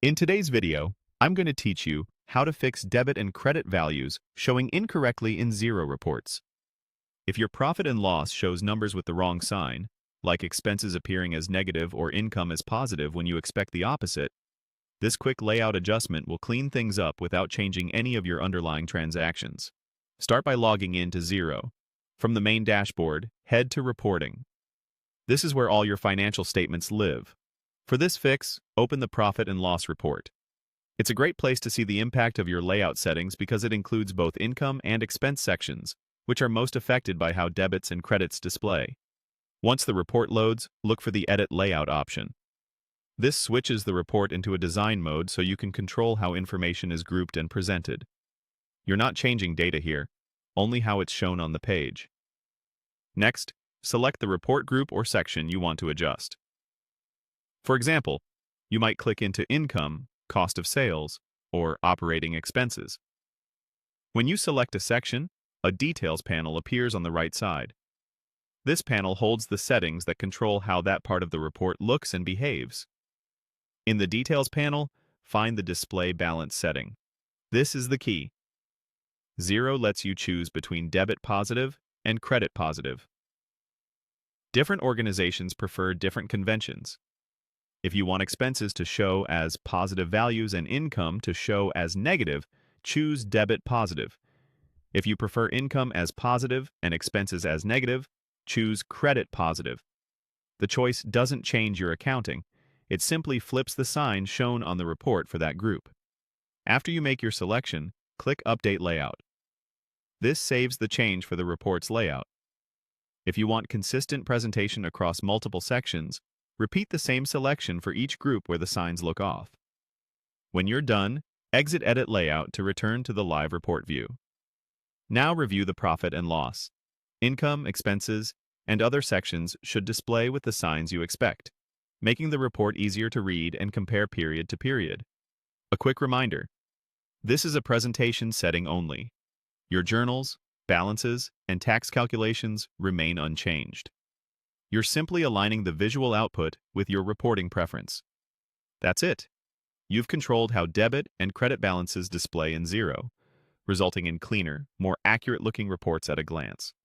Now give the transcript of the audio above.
In today's video, I'm going to teach you how to fix debit and credit values showing incorrectly in Xero reports. If your profit and loss shows numbers with the wrong sign, like expenses appearing as negative or income as positive when you expect the opposite, this quick layout adjustment will clean things up without changing any of your underlying transactions. Start by logging in to Xero. From the main dashboard, head to Reporting. This is where all your financial statements live. For this fix, open the Profit and Loss report. It's a great place to see the impact of your layout settings because it includes both income and expense sections, which are most affected by how debits and credits display. Once the report loads, look for the Edit Layout option. This switches the report into a design mode so you can control how information is grouped and presented. You're not changing data here, only how it's shown on the page. Next, select the report group or section you want to adjust. For example, you might click into Income, Cost of Sales, or Operating Expenses. When you select a section, a Details panel appears on the right side. This panel holds the settings that control how that part of the report looks and behaves. In the Details panel, find the Display Balance setting. This is the key. Xero lets you choose between debit positive and credit positive. Different organizations prefer different conventions. If you want expenses to show as positive values and income to show as negative, choose Debit Positive. If you prefer income as positive and expenses as negative, choose Credit Positive. The choice doesn't change your accounting. It simply flips the sign shown on the report for that group. After you make your selection, click Update Layout. This saves the change for the report's layout. If you want consistent presentation across multiple sections, repeat the same selection for each group where the signs look off. When you're done, exit Edit Layout to return to the live report view. Now review the profit and loss. Income, expenses, and other sections should display with the signs you expect, making the report easier to read and compare period to period. A quick reminder: this is a presentation setting only. Your journals, balances, and tax calculations remain unchanged. You're simply aligning the visual output with your reporting preference. That's it. You've controlled how debit and credit balances display in Xero, resulting in cleaner, more accurate-looking reports at a glance.